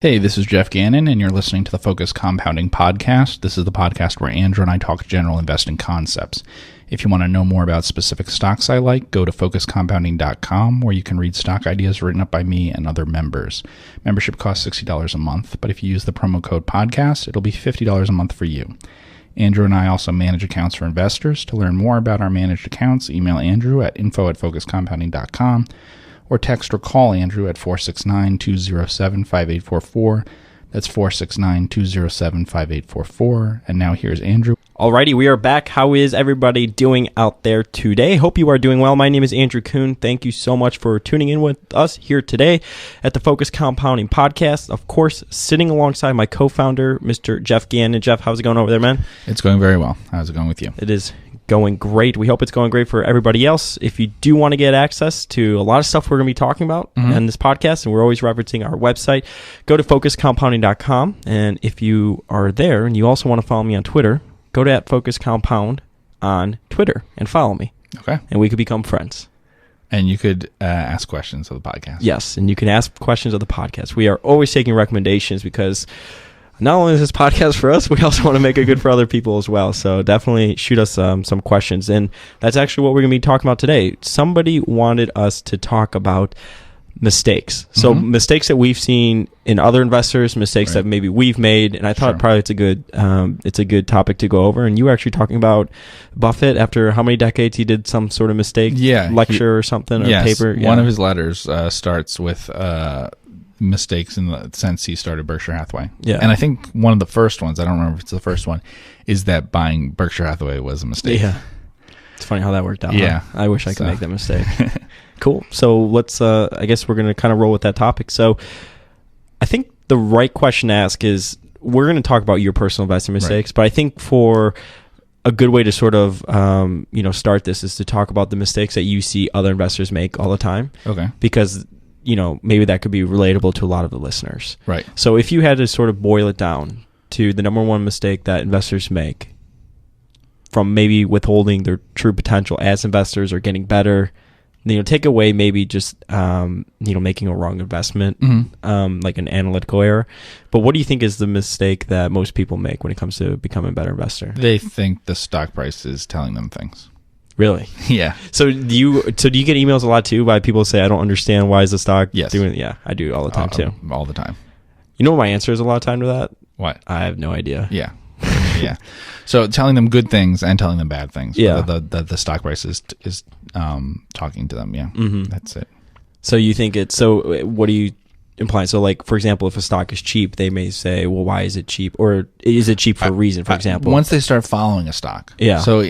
Hey, this is Geoff Gannon, and you're listening to the Focus Compounding Podcast. This is the podcast where Andrew and I talk general investing concepts. If you want to know more about specific stocks I like, go to focuscompounding.com, where you can read stock ideas written up by me and other members. Membership costs $60 a month, but if you use the promo code podcast, it'll be $50 a month for you. Andrew and I also manage accounts for investors. To learn more about our managed accounts, email Andrew at info@focuscompounding.com. or text or call Andrew at 469-207-5844. That's 469-207-5844. And now here's Andrew. Alrighty, we are back. How is everybody doing out there today? Hope you are doing well. My name is Andrew Kuhn. Thank you so much for tuning in with us here today at the Focus Compounding Podcast. Of course, sitting alongside my co-founder, Mr. Geoff Gannon. Jeff, how's it going over there, man? It's going very well. How's it going with you? It is going great. We hope it's going great for everybody else. If you do want to get access to a lot of stuff we're going to be talking about in this podcast, and we're always referencing our website, go to focuscompounding.com. And if you are there and you also want to follow me on Twitter, go to @FocusCompound on Twitter and follow me. Okay. And we could become friends. And you could ask questions of the podcast. Yes, and you can ask questions of the podcast. We are always taking recommendations because not only is this podcast for us, we also want to make it good for other people as well. So definitely shoot us some questions. And that's actually what we're going to be talking about today. Somebody wanted us to talk about mistakes. So mistakes that we've seen in other investors, mistakes that maybe we've made. And I thought probably it's a good topic to go over. And you were actually talking about Buffett after how many decades he did some sort of mistake lecture or something or paper. One of his letters starts with mistakes in the sense he started Berkshire Hathaway. Yeah. And I think one of the first ones, I don't remember if it's the first one, is that buying Berkshire Hathaway was a mistake. Yeah. It's funny how that worked out. Yeah. Huh? I wish I could make that mistake. Cool. So let's, I guess we're going to kind of roll with that topic. So I think the right question to ask is, we're going to talk about your personal investing mistakes, but I think for a good way to sort of, start this is to talk about the mistakes that you see other investors make all the time. Okay. Because maybe that could be relatable to a lot of the listeners. Right. So if you had to sort of boil it down to the number one mistake that investors make from maybe withholding their true potential as investors or getting better, take away maybe just, making a wrong investment, like an analytical error. But what do you think is the mistake that most people make when it comes to becoming a better investor? They think the stock price is telling them things. Really? Yeah. So do you get emails a lot too by people say, I don't understand why is the stock doing it? Yeah, I do all the time too. All the time. You know what my answer is a lot of time to that? What? I have no idea. Yeah. Yeah. So telling them good things and telling them bad things. Yeah. The stock price is talking to them. Yeah. That's it. So you think what are you implying? So like, for example, if a stock is cheap, they may say, well, why is it cheap? Or is it cheap for a reason, for example? Once they start following a stock. Yeah. So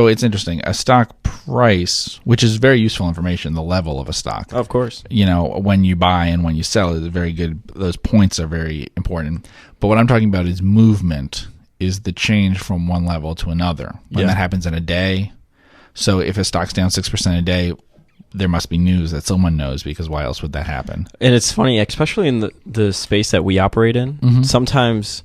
it's interesting. A stock price, which is very useful information, the level of a stock. Of course. When you buy and when you sell is very good. Those points are very important. But what I'm talking about is movement, is the change from one level to another. When that happens in a day. So if a stock's down 6% a day, there must be news that someone knows, because why else would that happen? And it's funny, especially in the space that we operate in, sometimes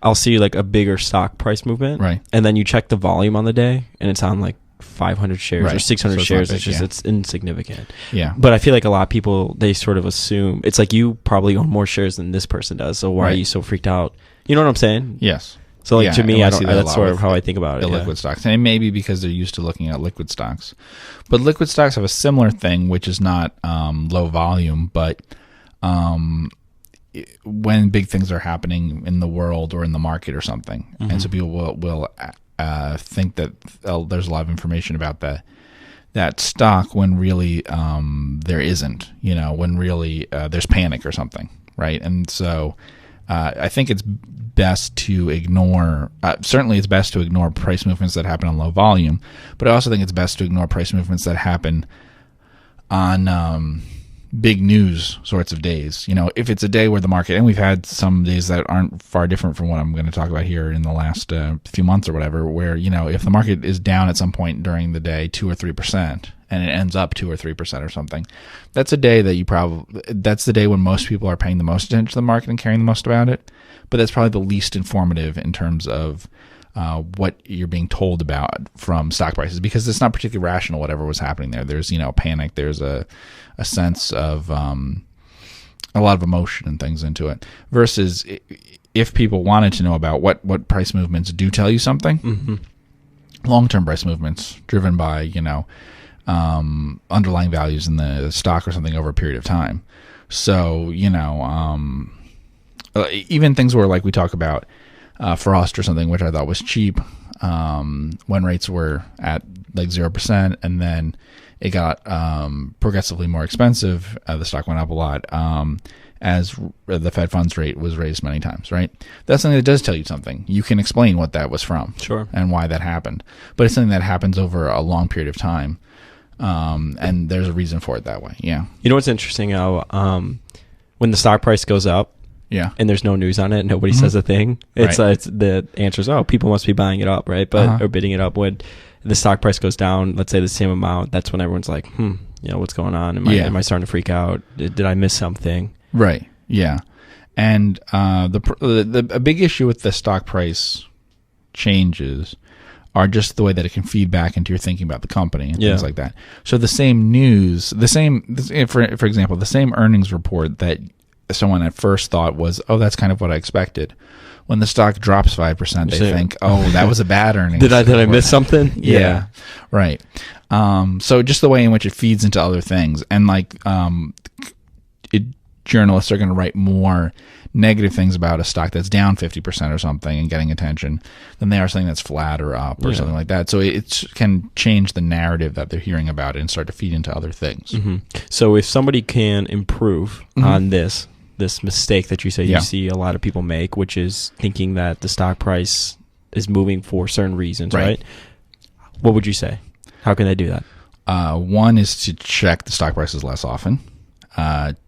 I'll see like a bigger stock price movement, right? And then you check the volume on the day, and it's on like 500 shares or 600 shares. It's insignificant. Yeah. But I feel like a lot of people, they sort of assume it's like you probably own more shares than this person does. So why are you so freaked out? You know what I'm saying? Yes. So like to me, that's sort of how I think about it. Liquid stocks, and it may be because they're used to looking at liquid stocks, but liquid stocks have a similar thing, which is not low volume, but when big things are happening in the world or in the market or something, and so people will think that there's a lot of information about that stock when really there isn't. When really there's panic or something, right? And so I think it's best to ignore. Certainly, it's best to ignore price movements that happen on low volume, but I also think it's best to ignore price movements that happen on big news sorts of days. If it's a day where the market, and we've had some days that aren't far different from what I'm going to talk about here in the last few months or whatever, where, if the market is down at some point during the day 2 or 3% and it ends up 2 or 3% or something, that's a day that that's the day when most people are paying the most attention to the market and caring the most about it. But that's probably the least informative in terms of what you're being told about from stock prices, because it's not particularly rational, whatever was happening there. There's, panic. There's a sense of a lot of emotion and things into it. Versus if people wanted to know about what price movements do tell you something, long-term price movements driven by, underlying values in the stock or something over a period of time. So, even things where like we talk about Frost or something, which I thought was cheap when rates were at like 0%, and then it got progressively more expensive. The stock went up a lot as the Fed funds rate was raised many times, right? That's something that does tell you something. You can explain what that was from, sure, and why that happened. But it's something that happens over a long period of time, and there's a reason for it that way. Yeah. You know what's interesting? How when the stock price goes up, and there's no news on it, nobody says a thing. It's the answer is, people must be buying it up, right? But or bidding it up. When the stock price goes down, let's say the same amount, that's when everyone's like, what's going on? Am I starting to freak out? Did I miss something? Right. Yeah. And a big issue with the stock price changes are just the way that it can feed back into your thinking about the company and things like that. So the same news, for example, the same earnings report that someone at first thought was, that's kind of what I expected. When the stock drops 5%, they think, that was a bad earnings. Did I miss something? Yeah. Right. So just the way in which it feeds into other things, and like journalists are going to write more negative things about a stock that's down 50% or something and getting attention than they are something that's flat or up or something like that. So it can change the narrative that they're hearing about it and start to feed into other things. So if somebody can improve on this mistake that you say you see a lot of people make, which is thinking that the stock price is moving for certain reasons, right? What would you say? How can they do that? One is to check the stock prices less often.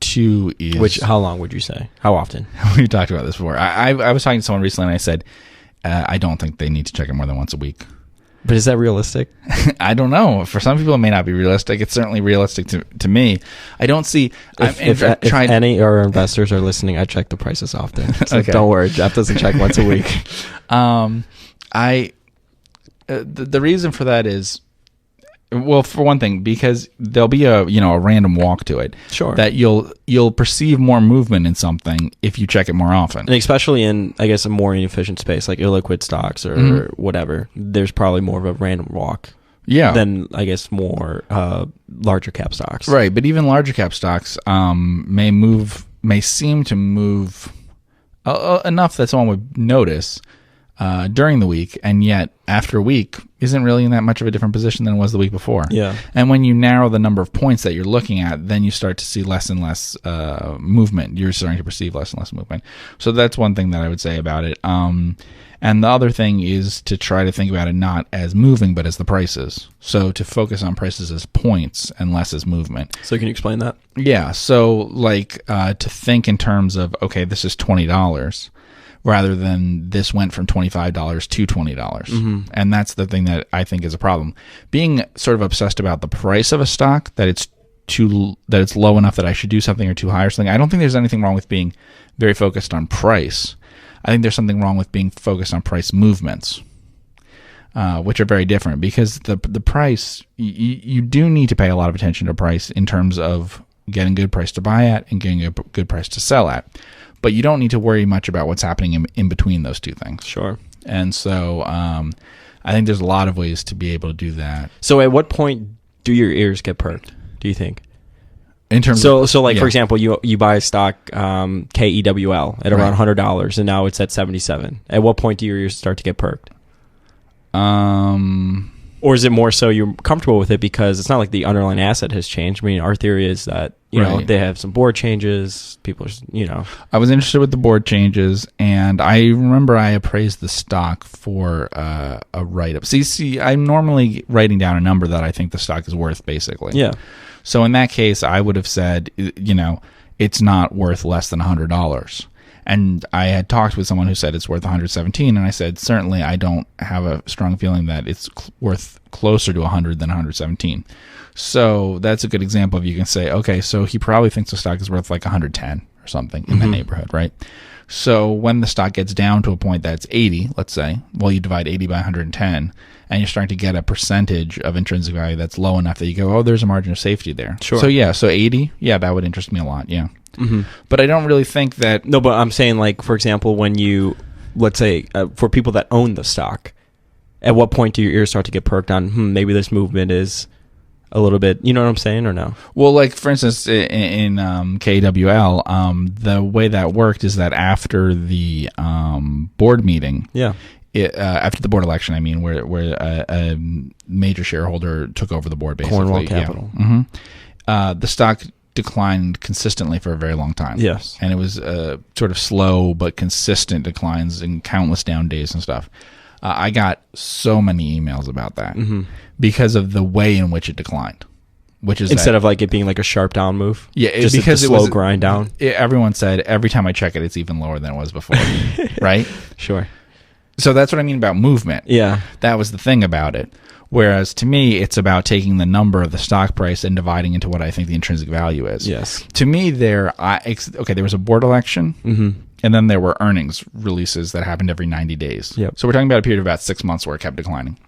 Two is... how long would you say? How often? We talked about this before. I was talking to someone recently and I said, I don't think they need to check it more than once a week. But is that realistic? I don't know. For some people, it may not be realistic. It's certainly realistic to me. I don't see... If any of our investors are listening, I check the prices often. So don't worry. Jeff doesn't check once a week. The reason for that is... Well, for one thing, because there'll be a random walk to it. Sure. That you'll perceive more movement in something if you check it more often. And especially in, I guess, a more inefficient space like illiquid stocks or whatever. There's probably more of a random walk. Yeah. Than, I guess, more larger cap stocks. Right, but even larger cap stocks may seem to move enough that someone would notice during the week, and yet after a week isn't really in that much of a different position than it was the week before. Yeah. And when you narrow the number of points that you're looking at, then you start to see less and less movement. You're starting to perceive less and less movement. So that's one thing that I would say about it. And the other thing is to try to think about it not as moving, but as the prices. So to focus on prices as points and less as movement. So can you explain that? Yeah. So like to think in terms of, okay, this is $20. Rather than this went from $25 to $20. And that's the thing that I think is a problem. Being sort of obsessed about the price of a stock, that it's low enough that I should do something, or too high or something. I don't think there's anything wrong with being very focused on price. I think there's something wrong with being focused on price movements, which are very different, because the price, you do need to pay a lot of attention to price in terms of getting a good price to buy at and getting a good price to sell at. But you don't need to worry much about what's happening in between those two things. Sure. And so I think there's a lot of ways to be able to do that. So at what point do your ears get perked, do you think? In terms for example, you buy a stock, KEWL, at around $100, and now it's at $77. At what point do your ears start to get perked? Or is it more so you're comfortable with it because it's not like the underlying asset has changed? I mean, our theory is that, you know, they have some board changes. People are, I was interested with the board changes, and I remember I appraised the stock for a write-up. See, I'm normally writing down a number that I think the stock is worth, basically. Yeah. So in that case, I would have said, it's not worth less than $100. And I had talked with someone who said it's worth $117, and I said, certainly I don't have a strong feeling that it's worth closer to $100 than $117. So that's a good example of, you can say, okay, so he probably thinks the stock is worth like $110 or something in that neighborhood, right? So when the stock gets down to a point that's 80, let's say, well, you divide 80 by 110, and you're starting to get a percentage of intrinsic value that's low enough that you go, oh, there's a margin of safety there. Sure. So 80, that would interest me a lot, yeah. But I don't really think that. No, but I'm saying, like, for example, when you, let's say, for people that own the stock, at what point do your ears start to get perked on, maybe this movement is a little bit, you know what I'm saying, or no? Well, like, for instance, in KWL, the way that worked is that after the board meeting, after the board election, I mean, where a major shareholder took over the board, basically. Cornwall Capital. The stock declined consistently for a very long time. Yes. And it was sort of slow but consistent declines and countless down days and stuff. I got so many emails about that because of the way in which it declined. Which is instead of like it being like a sharp down move? Yeah, just because it slow grind down? Everyone said every time I check it, it's even lower than it was before. Right? Sure. So that's what I mean about movement. Yeah. That was the thing about it. Whereas to me, it's about taking the number of the stock price and dividing into what I think the intrinsic value is. Yes. To me, there was a board election, and then there were earnings releases that happened every 90 days. Yep. So we're talking about a period of about 6 months where it kept declining.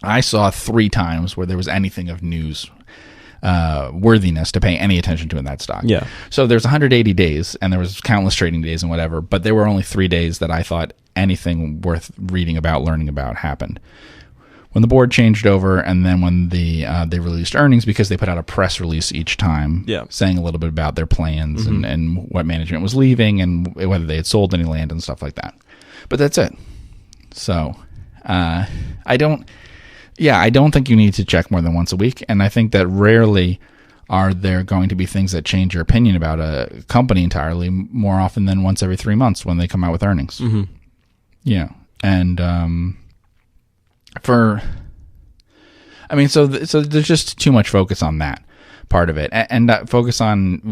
I saw 3 times where there was anything of news worthiness to pay any attention to in that stock. Yeah. So there's 180 days, and there was countless trading days and whatever, but there were only 3 days that I thought anything worth reading about, learning about happened. When the board changed over, and then when they released earnings, because they put out a press release each time, saying a little bit about their plans and what management was leaving and whether they had sold any land and stuff like that. But that's it. So I don't think you need to check more than once a week, and I think that rarely are there going to be things that change your opinion about a company entirely more often than once every 3 months when they come out with earnings. Yeah, and so there's just too much focus on that part of it, and focusing on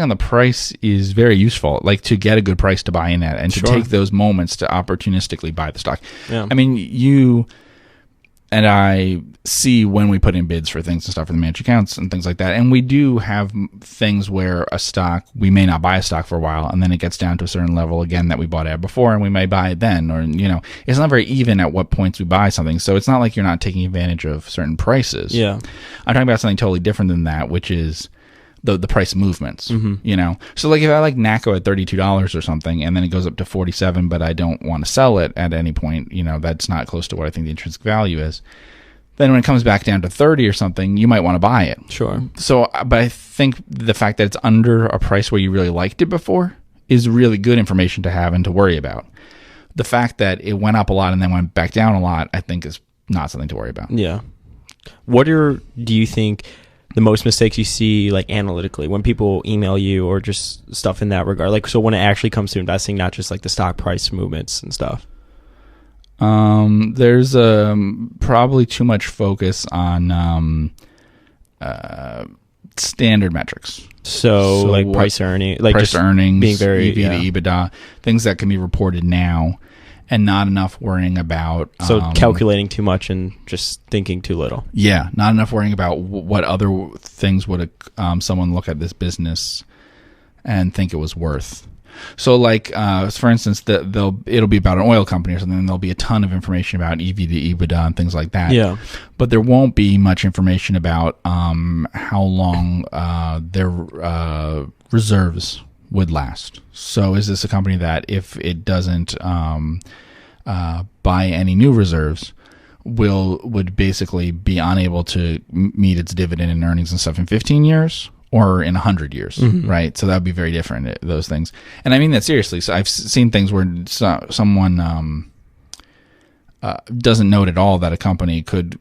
the price is very useful, like to get a good price to buy in at, and to take those moments to opportunistically buy the stock. Yeah. I mean, you and I see when we put in bids for things and stuff for the managed accounts and things like that, and we do have things where a stock, we may not buy a stock for a while, and then it gets down to a certain level again that we bought at before, and we may buy it then, or, you know, it's not very even at what points we buy something, so it's not like you're not taking advantage of certain prices. Yeah. I'm talking about something totally different than that, which is the price movements, you know? So like if I like NACO at $32 or something, and then it goes up to 47, but I don't want to sell it at any point, you know, that's not close to what I think the intrinsic value is. Then when it comes back down to 30 or something, you might want to buy it. Sure. So, but I think the fact that it's under a price where you really liked it before is really good information to have and to worry about. The fact that it went up a lot and then went back down a lot, I think is not something to worry about. Yeah. Do you think the most mistakes you see, like, analytically, when people email you or just stuff in that regard? Like, so when it actually comes to investing, not just like the stock price movements and stuff. There's probably too much focus on standard metrics. So like price earning, like price just earnings, being very EV to EBITDA, things that can be reported now, and not enough worrying about calculating too much and just thinking too little. Yeah, not enough worrying about what other things would someone look at this business and think it was worth. So, like, for instance, it'll be about an oil company or something, and there'll be a ton of information about EV to EBITDA and things like that. Yeah. But there won't be much information about how long their reserves would last. So, is this a company that, if it doesn't buy any new reserves, would basically be unable to meet its dividend and earnings and stuff in 15 years? Or in 100 years, right? So that would be very different, those things. And I mean that seriously. So I've seen things where someone doesn't note at all that a company could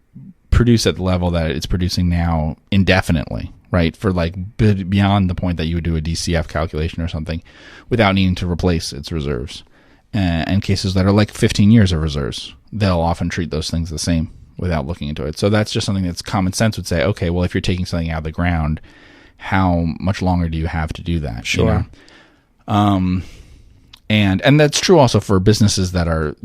produce at the level that it's producing now indefinitely, right? For like beyond the point that you would do a DCF calculation or something without needing to replace its reserves. And cases that are like 15 years of reserves, they'll often treat those things the same without looking into it. So that's just something that's common sense would say, okay, well, if you're taking something out of the ground, how much longer do you have to do that? Sure. You know? And that's true also for businesses that are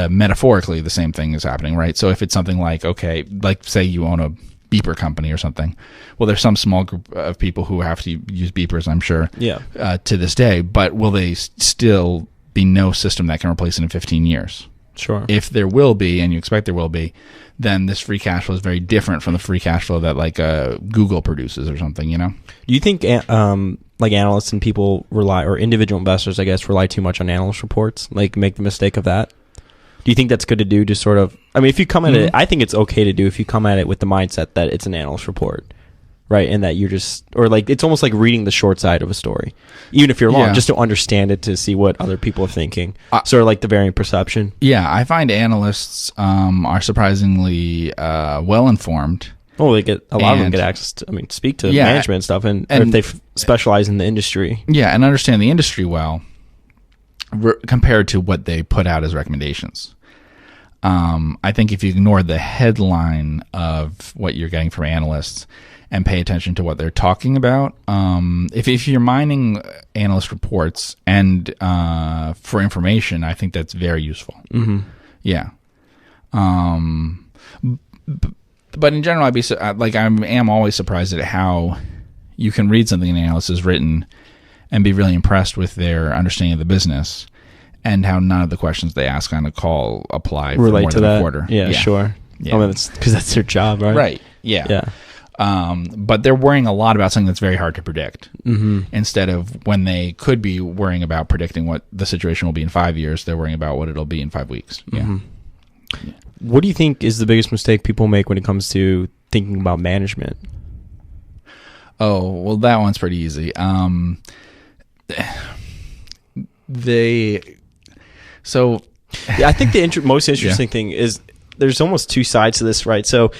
metaphorically the same thing is happening, right? So if it's something like, okay, like say you own a beeper company or something, well, there's some small group of people who have to use beepers, I'm sure, to this day, but will they still be no system that can replace it in 15 years? Sure. If there will be, and you expect there will be, then this free cash flow is very different from the free cash flow that like Google produces or something, Do you think like analysts and people rely, or individual investors, I guess, rely too much on analyst reports, like make the mistake of that? Do you think that's good to do to sort of, I mean, if you come at it, I think it's okay to do if you come at it with the mindset that it's an analyst report, right? And that you're just, or like, it's almost like reading the short side of a story, even if you're wrong, just to understand it, to see what other people are thinking. Sort of like the varying perception. Yeah, I find analysts are surprisingly well-informed. Oh, they get, a lot of them get access to, speak to management and stuff, and or if they specialize in the industry. Yeah, and understand the industry well, compared to what they put out as recommendations. I think if you ignore the headline of what you're getting from analysts and pay attention to what they're talking about, if you're mining analyst reports and for information, I think that's very useful. Mm-hmm. Yeah. But in general, I am always surprised at how you can read something an analyst has written and be really impressed with their understanding of the business, and how none of the questions they ask on a call apply for relate more to than that. A quarter. Yeah, sure. Yeah. That's because that's their job, right? Right. Yeah. But they're worrying a lot about something that's very hard to predict, instead of when they could be worrying about predicting what the situation will be in 5 years, they're worrying about what it'll be in 5 weeks. Yeah. What do you think is the biggest mistake people make when it comes to thinking about management? Oh, well, that one's pretty easy. I think the most interesting thing is there's almost two sides to this, right? So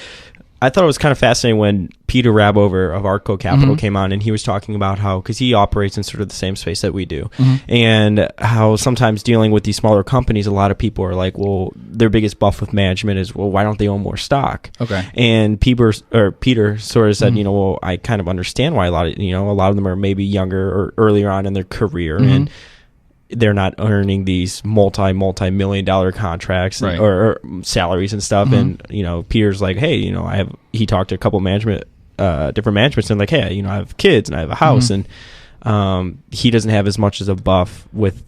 I thought it was kind of fascinating when Peter Rabover of Arco Capital came on, and he was talking about how, because he operates in sort of the same space that we do, and how sometimes dealing with these smaller companies, a lot of people are like, well, their biggest buff with management is, well, why don't they own more stock? Okay. And Peter sort of said, well, I kind of understand why a lot of them are maybe younger or earlier on in their career, and they're not earning these multi-million dollar contracts or salaries and stuff. And, Peter's like, hey, he talked to a couple different managements, and like, hey, I have kids and I have a house, and he doesn't have as much as a buff with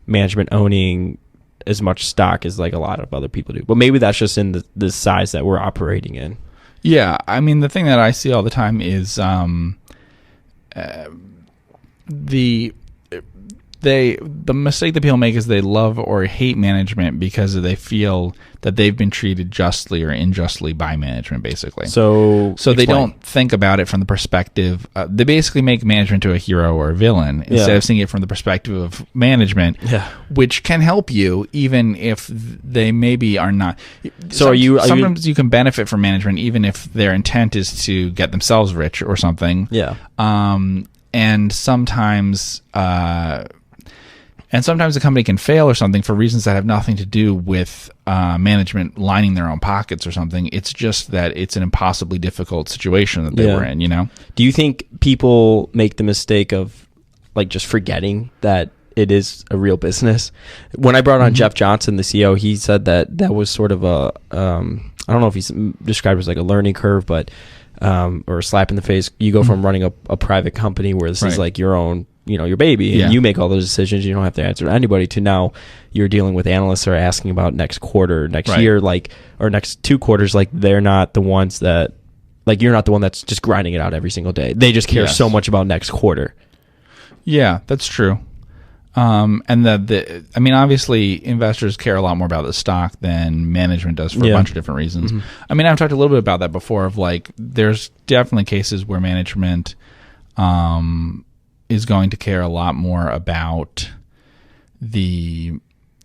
management owning as much stock as like a lot of other people do. But maybe that's just in the size that we're operating in. Yeah. I mean, the thing that I see all the time is the mistake that people make is they love or hate management because they feel that they've been treated justly or unjustly by management, basically. So they don't think about it from the perspective. They basically make management to a hero or a villain instead of seeing it from the perspective of management, which can help you even if they maybe are not. So sometimes you can benefit from management even if their intent is to get themselves rich or something. Yeah. And sometimes the company can fail or something for reasons that have nothing to do with management lining their own pockets or something. It's just that it's an impossibly difficult situation that they were in, Do you think people make the mistake of like just forgetting that it is a real business? When I brought on Geoff Johnson, the CEO, he said that was sort of a, I don't know if he's described as like a learning curve, but or a slap in the face. You go from running a private company where this is like your own, your baby, and you make all those decisions. You don't have to answer to anybody. To now, you're dealing with analysts that are asking about next quarter, next year, or next 2 quarters. Like they're not the ones that, like you're not the one that's just grinding it out every single day. They just care so much about next quarter. Yeah, that's true. And obviously investors care a lot more about the stock than management does for a bunch of different reasons. I mean, I've talked a little bit about that before of like, there's definitely cases where management, is going to care a lot more about the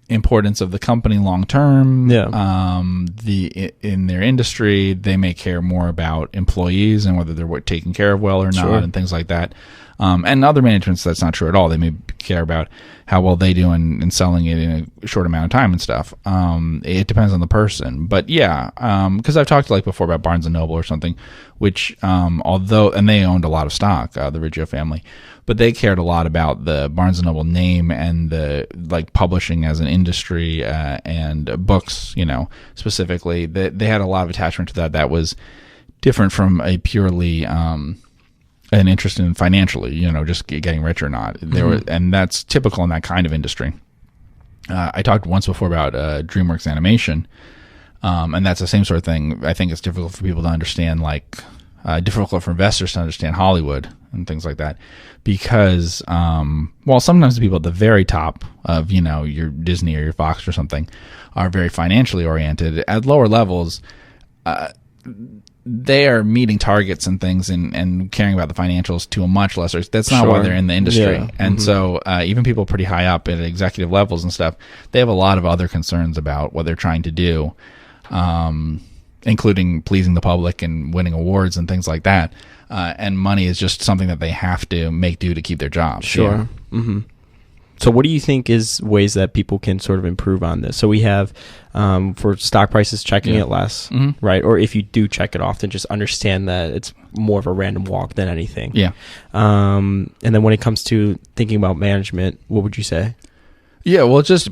importance of the company long term. In their industry, they may care more about employees and whether they're taken care of well or not, and things like that. And other managements, that's not true at all. They may care about how well they do in selling it in a short amount of time and stuff. It depends on the person. But because I've talked before about Barnes & Noble or something, which and they owned a lot of stock, the Riggio family, but they cared a lot about the Barnes & Noble name and the publishing as an industry and books, specifically. They had a lot of attachment to that. That was different from a purely an interest in financially, just getting rich or not. And that's typical in that kind of industry. I talked once before about DreamWorks Animation, and that's the same sort of thing. I think it's difficult for people to understand, like difficult for investors to understand Hollywood and things like that, because while sometimes the people at the very top of your Disney or your Fox or something are very financially oriented, at lower levels, they are meeting targets and things and caring about the financials to a much lesser. That's not why they're in the industry. Yeah. And so even people pretty high up at executive levels and stuff, they have a lot of other concerns about what they're trying to do, including pleasing the public and winning awards and things like that. And money is just something that they have to make do to keep their jobs. Sure. Yeah. Mm-hmm. So what do you think is ways that people can sort of improve on this? So we have for stock prices, checking it less, right? Or if you do check it often, just understand that it's more of a random walk than anything. Yeah. And then when it comes to thinking about management, what would you say? Yeah, well, just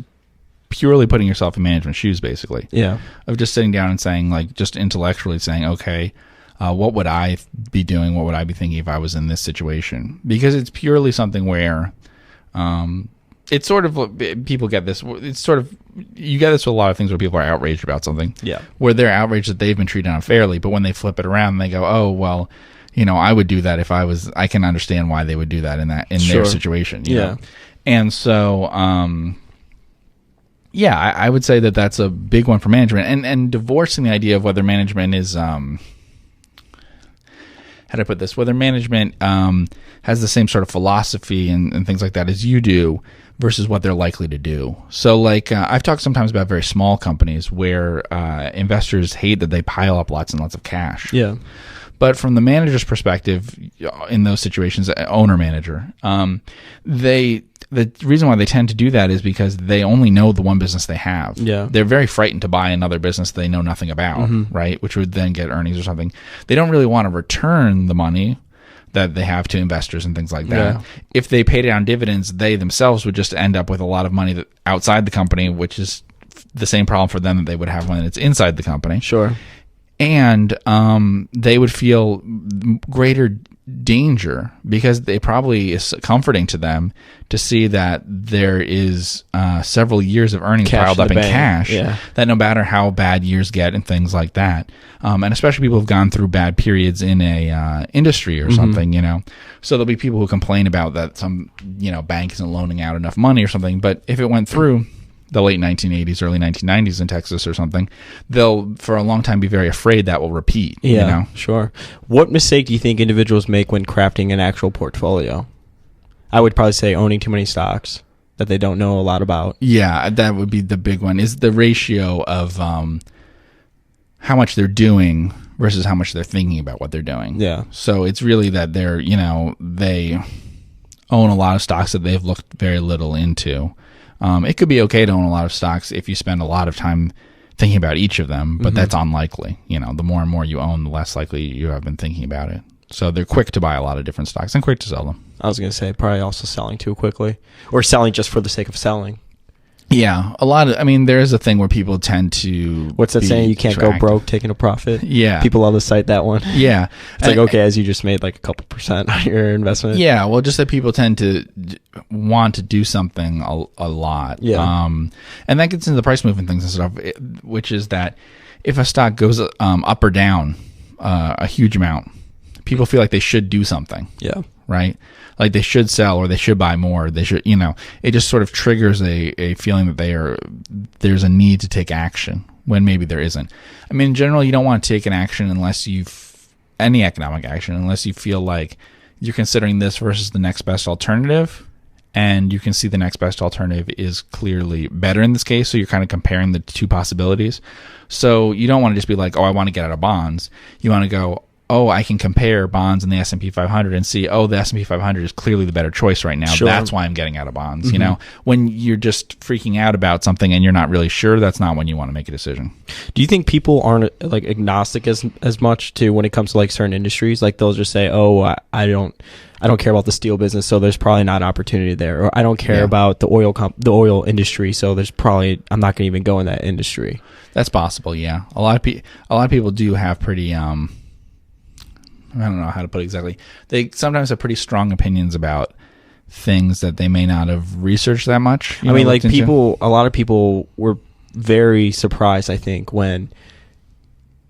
purely putting yourself in management shoes, basically. Yeah. Of just sitting down and saying, like, just intellectually saying, okay, what would I be doing? What would I be thinking if I was in this situation? Because it's purely something where it's sort of, people get this, it's sort of, you get this with a lot of things where people are outraged about something. Yeah. Where they're outraged that they've been treated unfairly, but when they flip it around, they go, oh, well, I would do that if I can understand why they would do that in their situation. You know? And so, I would say that that's a big one for management, and divorcing the idea of whether management is, how do I put this? Whether management has the same sort of philosophy and things like that as you do versus what they're likely to do. So, like, I've talked sometimes about very small companies where investors hate that they pile up lots and lots of cash. Yeah. But from the manager's perspective, in those situations, owner-manager, the reason why they tend to do that is because they only know the one business they have. Yeah. They're very frightened to buy another business they know nothing about, right? Which would then get earnings or something. They don't really want to return the money that they have to investors and things like that. Yeah. If they paid down dividends, they themselves would just end up with a lot of money outside the company, which is the same problem for them that they would have when it's inside the company. Sure. And they would feel greater danger because they probably is comforting to them to see that there is several years of earnings piled up in cash, that no matter how bad years get and things like that, and especially people who've gone through bad periods in a industry or something, so there'll be people who complain about that some bank isn't loaning out enough money or something, but if it went through the late 1980s, early 1990s in Texas or something, they'll for a long time be very afraid that will repeat. Yeah, sure. What mistake do you think individuals make when crafting an actual portfolio? I would probably say owning too many stocks that they don't know a lot about. Yeah, that would be the big one, is the ratio of how much they're doing versus how much they're thinking about what they're doing. Yeah. So it's really that they're, they own a lot of stocks that they've looked very little into. It could be okay to own a lot of stocks if you spend a lot of time thinking about each of them, but that's unlikely. The more and more you own, the less likely you have been thinking about it. So they're quick to buy a lot of different stocks and quick to sell them. I was going to say probably also selling too quickly, or selling just for the sake of selling. Yeah, there is a thing where people tend to. What's that saying? You can't go broke taking a profit. Yeah, people love to cite that one. Yeah, it's like, okay, as you just made like a couple % on your investment. Yeah, well, just that people tend to want to do something a lot. Yeah, and that gets into the price movement things and stuff, which is that if a stock goes up or down a huge amount, people feel like they should do something. Yeah, right. Like they should sell or they should buy more. They should, it just sort of triggers a feeling that there's a need to take action when maybe there isn't. In general, you don't want to take an action unless any economic action, unless you feel like you're considering this versus the next best alternative, and you can see the next best alternative is clearly better in this case. So you're kind of comparing the two possibilities. So you don't want to just be like, oh, I want to get out of bonds. You want to go, oh, I can compare bonds in the S&P 500 and see, oh, the S&P 500 is clearly the better choice right now. Sure. That's why I'm getting out of bonds. When you're just freaking out about something and you're not really sure, that's not when you want to make a decision. Do you think people aren't like agnostic as much to when it comes to like certain industries? Like they'll just say, oh, I don't care about the steel business, so there's probably not an opportunity there. Or I don't care about the oil industry, so there's probably I'm not going to even go in that industry. That's possible. Yeah, a lot of people do have pretty I don't know how to put it exactly. They sometimes have pretty strong opinions about things that they may not have researched that much. I mean, like a lot of people were very surprised, I think, when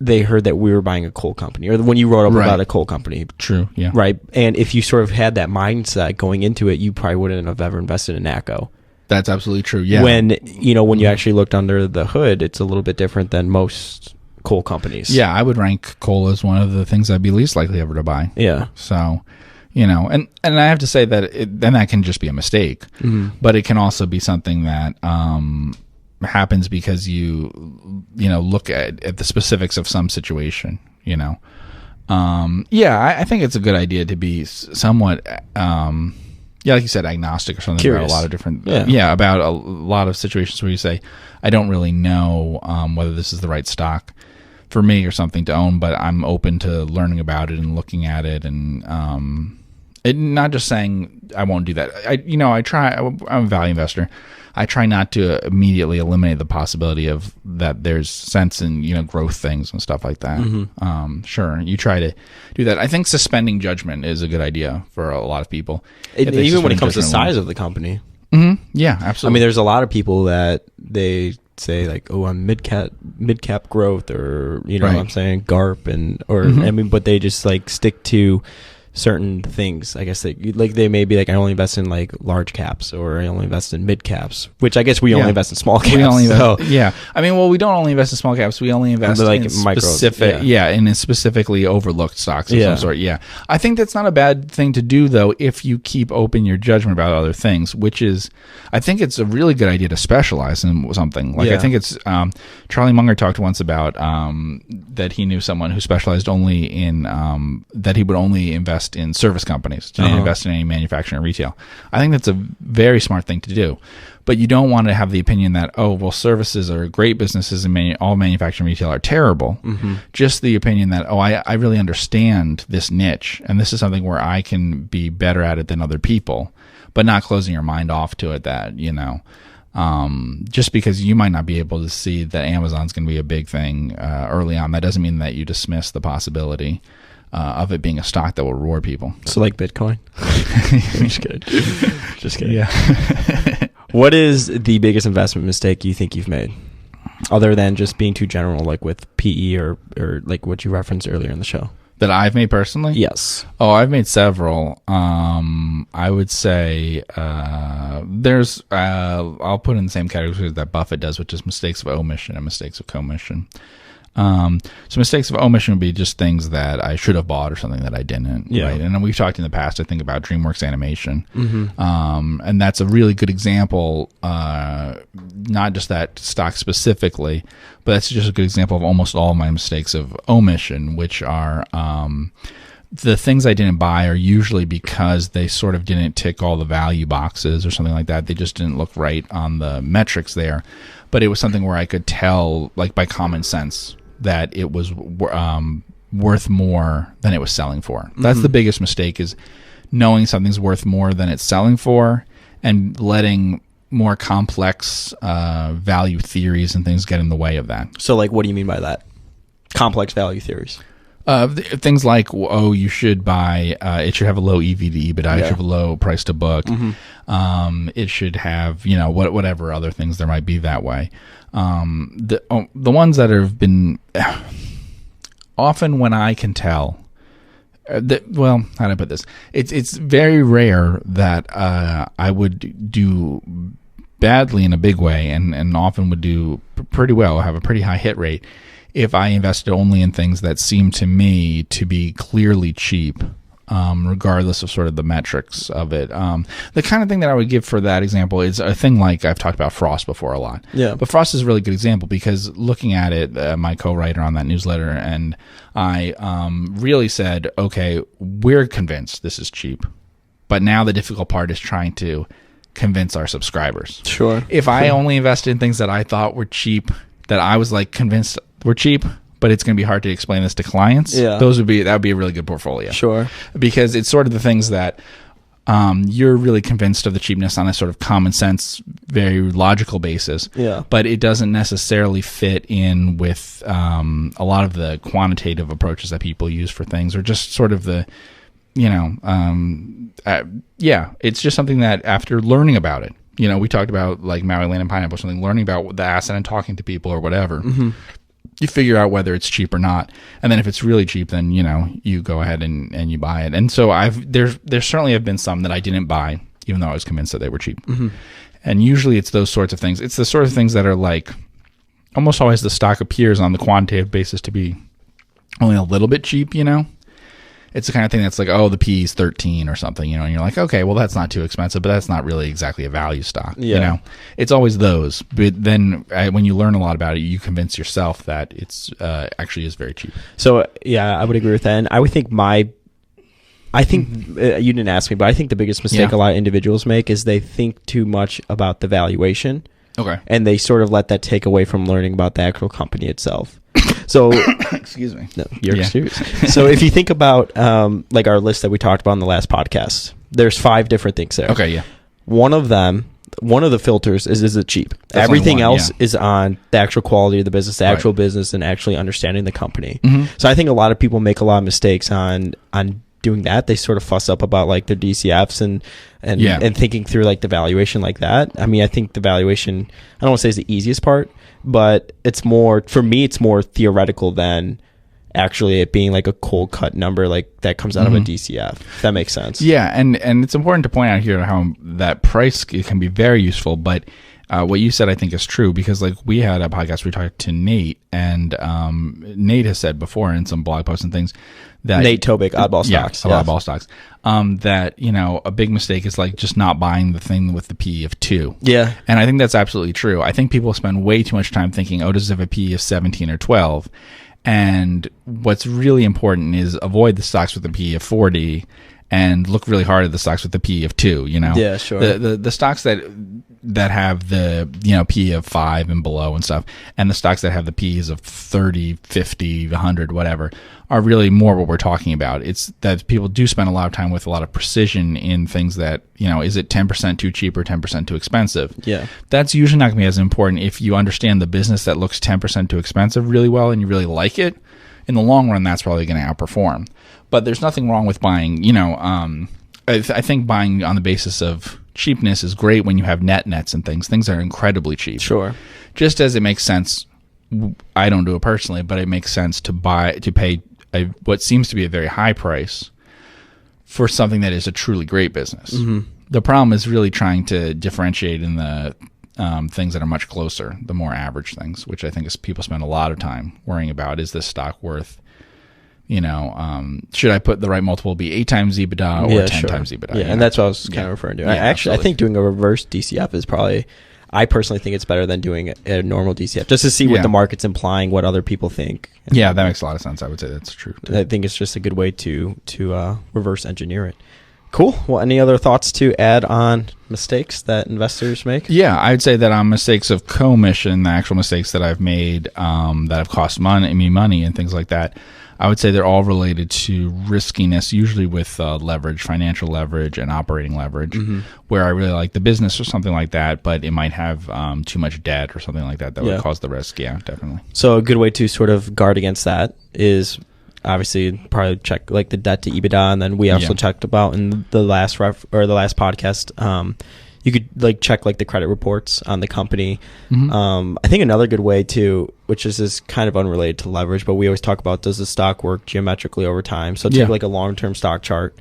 they heard that we were buying a coal company, or when you wrote up about a coal company. True, yeah. Right. And if you sort of had that mindset going into it, you probably wouldn't have ever invested in NACO. That's absolutely true, yeah. When you actually looked under the hood, it's a little bit different than most coal companies. Yeah, I would rank coal as one of the things I'd be least likely ever to buy. Yeah. So, and I have to say that then that can just be a mistake, but it can also be something that happens because you look at the specifics of some situation. I think it's a good idea to be somewhat like you said, agnostic or something. Curious. About a lot of different about a lot of situations where you say, I don't really know whether this is the right stock for me or something to own, but I'm open to learning about it and looking at it, and not just saying I won't do that. I try. I'm a value investor. I try not to immediately eliminate the possibility of that there's sense in growth things and stuff like that. Sure, you try to do that. I think suspending judgment is a good idea for a lot of people, even when it comes to the size of the company. Yeah, absolutely. I mean, there's a lot of people that they say like, "Oh, I'm mid cap growth," or what I'm saying, GARP, but they just like stick to certain things. I guess they may be like, I only invest in like large caps, or I only invest in mid caps, which I guess we only invest in small caps. We only invest, I mean, we don't only invest in small caps. We only invest in specific, in specifically overlooked stocks of some sort. Yeah, I think that's not a bad thing to do though, if you keep open your judgment about other things. Which is, I think it's a really good idea to specialize in something. Like I think it's Charlie Munger talked once about that he knew someone who specialized only in that he would only invest in service companies, didn't invest in any manufacturing or retail. I think that's a very smart thing to do, but you don't want to have the opinion that services are great businesses and all manufacturing and retail are terrible. Just the opinion that I really understand this niche, and this is something where I can be better at it than other people, but not closing your mind off to it that just because you might not be able to see that Amazon's going to be a big thing early on, that doesn't mean that you dismiss the possibility of it being a stock that will reward people. So like Bitcoin? Just kidding. Yeah. What is the biggest investment mistake you think you've made? Other than just being too general, like with PE or like what you referenced earlier in the show. That I've made personally? Yes. Oh, I've made several. I would say there's, I'll put in the same category that Buffett does, which is mistakes of omission and mistakes of commission. So mistakes of omission would be just things that I should have bought or something that I didn't. Yeah. Right? And we've talked in the past, I think, about DreamWorks Animation. And that's a really good example, not just that stock specifically, but that's just a good example of almost all my mistakes of omission, which are the things I didn't buy are usually because they sort of didn't tick all the value boxes or something like that. They just didn't look right on the metrics there. But it was something where I could tell, like by common sense, that it was worth more than it was selling for. That's the biggest mistake, is knowing something's worth more than it's selling for and letting more complex value theories and things get in the way of that. So like, what do you mean by that? Complex value theories? Things like, you should buy, it should have a low EV to EBITDA, it should have a low price to book, it should have, whatever other things there might be that way. The ones that have been, often when I can tell, how do I put this? It's very rare that I would do badly in a big way, and often would do pretty well, have a pretty high hit rate, if I invested only in things that seem to me to be clearly cheap, regardless of sort of the metrics of it. The kind of thing that I would give for that example is a thing like I've talked about Frost before a lot. Yeah. But Frost is a really good example because looking at it, my co-writer on that newsletter and I really said, okay, we're convinced this is cheap. But now the difficult part is trying to convince our subscribers. Sure. If I only invested in things that I thought were cheap, that I was like convinced were cheap, but it's going to be hard to explain this to clients. Yeah. That would be a really good portfolio. Sure. Because it's sort of the things that you're really convinced of the cheapness on a sort of common sense, very logical basis. Yeah. But it doesn't necessarily fit in with a lot of the quantitative approaches that people use for things, or just sort of the it's just something that after learning about it, we talked about like Maui Land and Pineapple or something, learning about the asset and talking to people or whatever. Mm-hmm. You figure out whether it's cheap or not, and then if it's really cheap, then you go ahead and you buy it. And so there certainly have been some that I didn't buy, even though I was convinced that they were cheap. Mm-hmm. And usually it's those sorts of things. It's the sort of things that are like almost always the stock appears on the quantitative basis to be only a little bit cheap. It's the kind of thing that's like, oh, the P is 13 or something, and you're like, okay, well, that's not too expensive, but that's not really exactly a value stock. Yeah. It's always those. But then when you learn a lot about it, you convince yourself that it's actually is very cheap. So, yeah, I would agree with that. And I would think you didn't ask me, but I think the biggest mistake a lot of individuals make is they think too much about the valuation. Okay. And they sort of let that take away from learning about the actual company itself. So, excuse me. No, you're excused. So, if you think about like our list that we talked about in the last podcast, there's 5 different things there. Okay, yeah. One of the filters is it cheap? That's Everything else is on the actual quality of the business, the actual business, and actually understanding the company. Mm-hmm. So, I think a lot of people make a lot of mistakes on doing that. They sort of fuss up about like their DCFs and thinking through like the valuation like that. I mean, I think the valuation, I don't want to say is the easiest part, but it's more, for me, it's more theoretical than actually it being like a cold cut number like that comes out of a DCF. If that makes sense. Yeah, and it's important to point out here how that price can be very useful, but what you said I think is true, because like we had a podcast where we talked to Nate, and Nate has said before in some blog posts and things that Nate Tobick, Oddball Stocks. Oddball Stocks. That, a big mistake is like just not buying the thing with the P of 2. Yeah. And I think that's absolutely true. I think people spend way too much time thinking, oh, does it have a P of 17 or 12? And what's really important is avoid the stocks with a P of 40 and look really hard at the stocks with the P of 2, Yeah, sure. The stocks that have the P of 5 and below and stuff, and the stocks that have the P's of 30, 50, 100, whatever, are really more what we're talking about. It's that people do spend a lot of time with a lot of precision in things that, is it 10% too cheap or 10% too expensive? Yeah. That's usually not going to be as important if you understand the business that looks 10% too expensive really well and you really like it. In the long run, that's probably going to outperform. But there's nothing wrong with buying, I think buying on the basis of cheapness is great when you have nets and things. Things are incredibly cheap. Sure. Just as it makes sense, I don't do it personally, but it makes sense to pay what seems to be a very high price for something that is a truly great business. Mm-hmm. The problem is really trying to differentiate in the things that are much closer, the more average things, which I think is people spend a lot of time worrying about. Is this stock worth, should I put the right multiple be 8 times EBITDA or 10 times EBITDA? Yeah, and that's what I was kind of referring to. I think doing a reverse DCF is probably, I personally think it's better than doing a normal DCF, just to see what the market's implying, what other people think. Yeah, that makes a lot of sense. I would say that's true too. I think it's just a good way to reverse engineer it. Cool. Well, any other thoughts to add on mistakes that investors make? Yeah, I'd say that on mistakes of commission, the actual mistakes that I've made that have cost money and things like that, I would say they're all related to riskiness, usually with leverage, financial leverage and operating leverage, where I really like the business or something like that, but it might have too much debt or something like that would cause the risk. Yeah, definitely. So a good way to sort of guard against that is obviously probably check like the debt to EBITDA, and then we also checked about in the last podcast. You could like check like the credit reports on the company. Mm-hmm. I think another good way too, which is kind of unrelated to leverage, but we always talk about, does the stock work geometrically over time? So take like a long-term stock chart.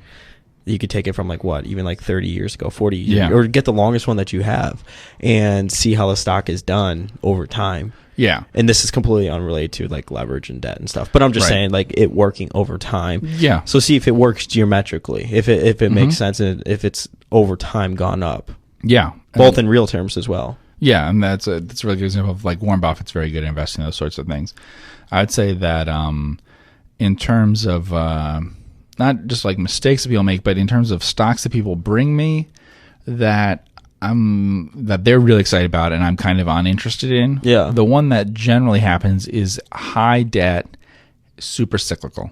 You could take it from like even like 30 years ago, 40 years, or get the longest one that you have and see how the stock is done over time. Yeah. And this is completely unrelated to like leverage and debt and stuff, but I'm just saying like it working over time. Yeah. So see if it works geometrically, if it makes sense, and if it's over time gone up. Yeah. Both in real terms as well. Yeah. And that's a really good example of like Warren Buffett's very good at investing in those sorts of things. I'd say that in terms of not just like mistakes that people make, but in terms of stocks that people bring me that they're really excited about and I'm kind of uninterested in. Yeah. The one that generally happens is high debt, super cyclical.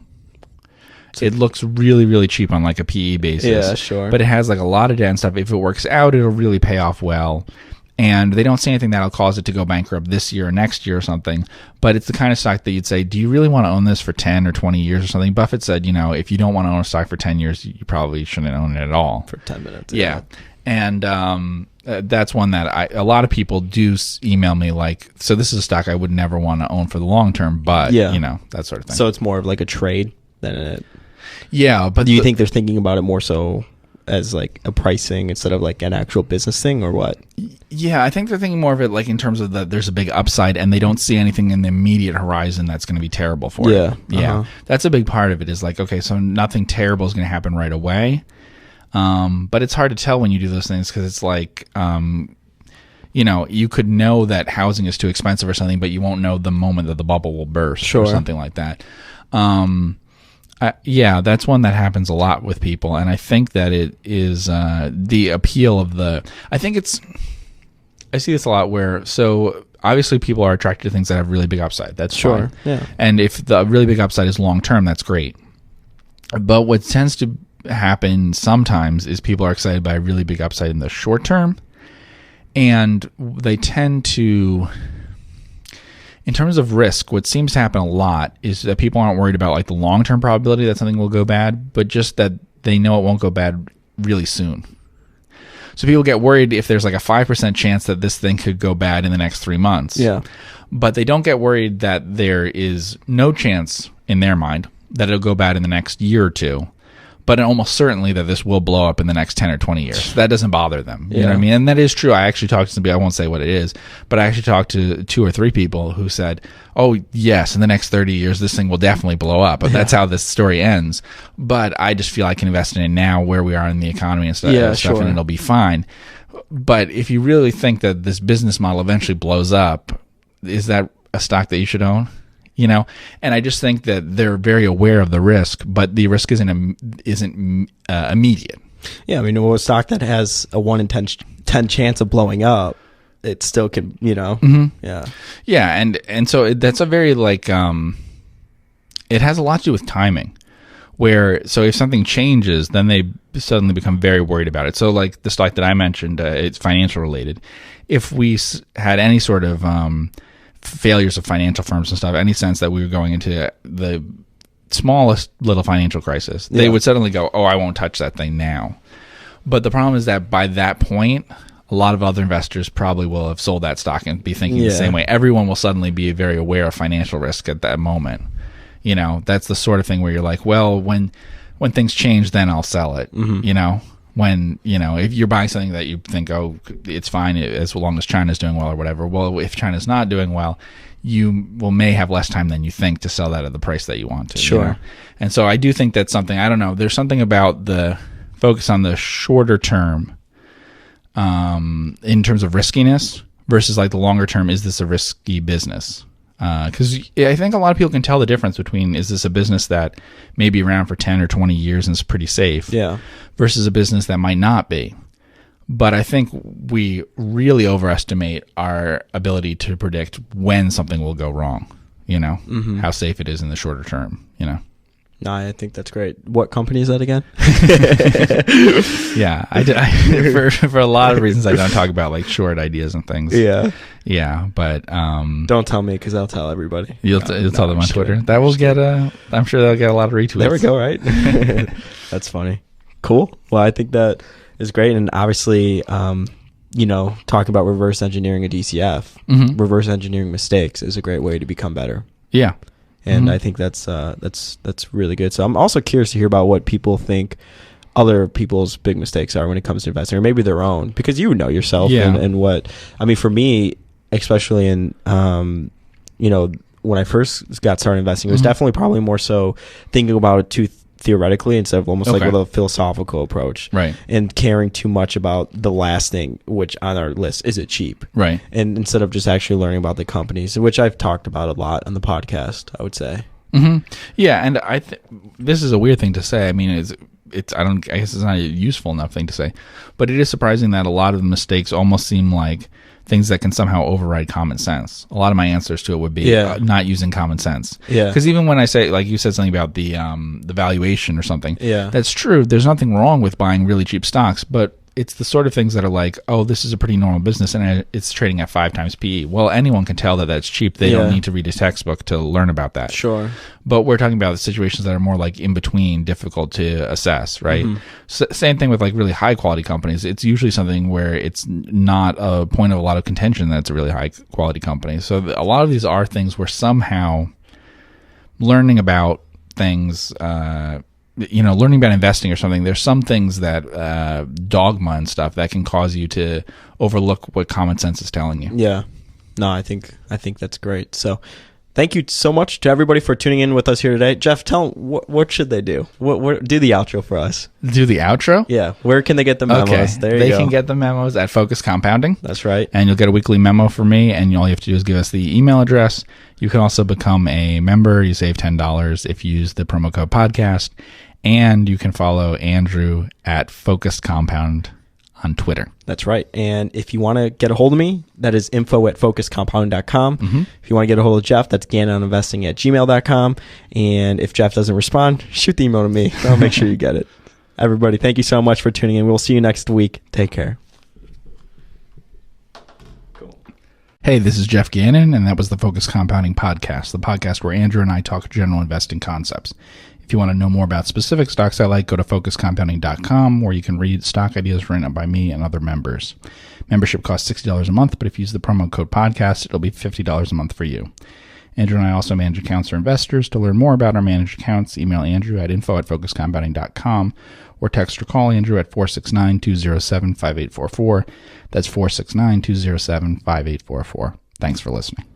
It looks really, really cheap on like a PE basis. Yeah, sure. But it has like a lot of debt and stuff. If it works out, it'll really pay off well. and they don't say anything that'll cause it to go bankrupt this year or next year or something, but it's the kind of stock that you'd say, do you really want to own this for 10 or 20 years or something? Buffett said, if you don't want to own a stock for 10 years, you probably shouldn't own it at all. For 10 minutes. Yeah. And that's one that a lot of people do email me like, so this is a stock I would never want to own for the long term, but, that sort of thing. So it's more of like a trade than it. Yeah. But do you think they're thinking about it more so as like a pricing instead of like an actual business thing, or what? Yeah, I think they're thinking more of it like in terms of there's a big upside and they don't see anything in the immediate horizon that's going to be terrible for it. Yeah. That's a big part of it is like, okay, so nothing terrible is going to happen right away. But it's hard to tell when you do those things because it's like, you could know that housing is too expensive or something, but you won't know the moment that the bubble will burst or something like that. That's one that happens a lot with people, and I think that it is the appeal of I see this a lot where, so obviously people are attracted to things that have really big upside. That's fine. Yeah. And if the really big upside is long term, that's great. But what tends to happen sometimes is people are excited by a really big upside in the short term, and they tend to, in terms of risk, what seems to happen a lot is that people aren't worried about like the long-term probability that something will go bad, but just that they know it won't go bad really soon. So people get worried if there's like a 5% chance that this thing could go bad in the next 3 months. Yeah. But they don't get worried that there is no chance in their mind that it'll go bad in the next year or two, but almost certainly that this will blow up in the next 10 or 20 years. That doesn't bother them. You know what I mean? And that is true. I actually talked to somebody, I won't say what it is, but I actually talked to 2 or 3 people who said, oh, yes, in the next 30 years, this thing will definitely blow up. But that's how this story ends. But I just feel I can invest in it now where we are in the economy and stuff, and it'll be fine. But if you really think that this business model eventually blows up, is that a stock that you should own? And I just think that they're very aware of the risk, but the risk isn't immediate. Yeah, I mean, a stock that has a 1 in 10 chance of blowing up, it still can, Yeah, and so that's a very like, it has a lot to do with timing. So if something changes, then they suddenly become very worried about it. So like the stock that I mentioned, it's financial related. If we had any sort of failures of financial firms and stuff, any sense that we were going into the smallest little financial crisis, they would suddenly go, oh, I won't touch that thing now. But the problem is that by that point, a lot of other investors probably will have sold that stock and be thinking the same way. Everyone will suddenly be very aware of financial risk at that moment. That's the sort of thing where you're like, well, when things change, then I'll sell it. When, if you're buying something that you think, oh, it's fine as long as China's doing well or whatever. Well, if China's not doing well, you may have less time than you think to sell that at the price that you want to. Sure. And so I do think that's something, I don't know, there's something about the focus on the shorter term in terms of riskiness versus like the longer term, is this a risky business? Because I think a lot of people can tell the difference between, is this a business that may be around for 10 or 20 years and is pretty safe, versus a business that might not be. But I think we really overestimate our ability to predict when something will go wrong, how safe it is in the shorter term, No, I think that's great. What company is that again? Yeah, for a lot of reasons I don't talk about like short ideas and things. Yeah, but don't tell me because I'll tell everybody. You'll tell them on Twitter. That will get I'm sure they'll get a lot of retweets. There we go. Right. That's funny. Cool. Well, I think that is great, and obviously, talking about reverse engineering a DCF, reverse engineering mistakes is a great way to become better. Yeah. And I think that's really good. So I'm also curious to hear about what people think other people's big mistakes are when it comes to investing, or maybe their own, because yourself and what, I mean, for me, especially in, when I first got started investing, it was definitely probably more so thinking about it too theoretically instead of almost like with a philosophical approach, right? And caring too much about the last thing, which on our list, is it cheap, right? And instead of just actually learning about the companies, which I've talked about a lot on the podcast, I would say. Yeah, and this is a weird thing to say. I mean, I guess it's not a useful enough thing to say, but it is surprising that a lot of the mistakes almost seem like things that can somehow override common sense. A lot of my answers to it would be not using common sense. Yeah. Because even when I say, like you said something about the valuation or something, that's true. There's nothing wrong with buying really cheap stocks, but it's the sort of things that are like, oh, this is a pretty normal business and it's trading at 5 times PE. Well, anyone can tell that that's cheap. They don't need to read a textbook to learn about that. Sure. But we're talking about the situations that are more like in between, difficult to assess, right? Same thing with like really high quality companies. It's usually something where it's not a point of a lot of contention that it's a really high quality company. So a lot of these are things where somehow learning about things, learning about investing or something, there's some things that dogma and stuff that can cause you to overlook what common sense is telling you. Yeah. No, I think that's great. So thank you so much to everybody for tuning in with us here today. Geoff, tell them what should they do? What do the outro for us. Do the outro? Yeah. Where can they get the memos? Okay. There you they go. can get the memos at Focus Compounding. That's right. And you'll get a weekly memo from me, and all you have to do is give us the email address. You can also become a member. You save $10 if you use the promo code podcast. And you can follow Andrew at Focus Compound on Twitter. That's right. And if you want to get a hold of me, that is info@focuscompound.com. If you want to get a hold of Geoff, that's gannoninvesting@gmail.com. And if Geoff doesn't respond, shoot the email to me. I'll make sure you get it. Everybody, thank you so much for tuning in. We'll see you next week. Take care. Hey, this is Geoff Gannon, and that was the Focus Compounding Podcast, the podcast where Andrew and I talk general investing concepts. If you want to know more about specific stocks I like, go to focuscompounding.com, where you can read stock ideas written up by me and other members. Membership costs $60 a month, but if you use the promo code podcast, it'll be $50 a month for you. Andrew and I also manage accounts for investors. To learn more about our managed accounts, email Andrew at info@focuscompounding.com or text or call Andrew at 469-207-5844. That's 469-207-5844. Thanks for listening.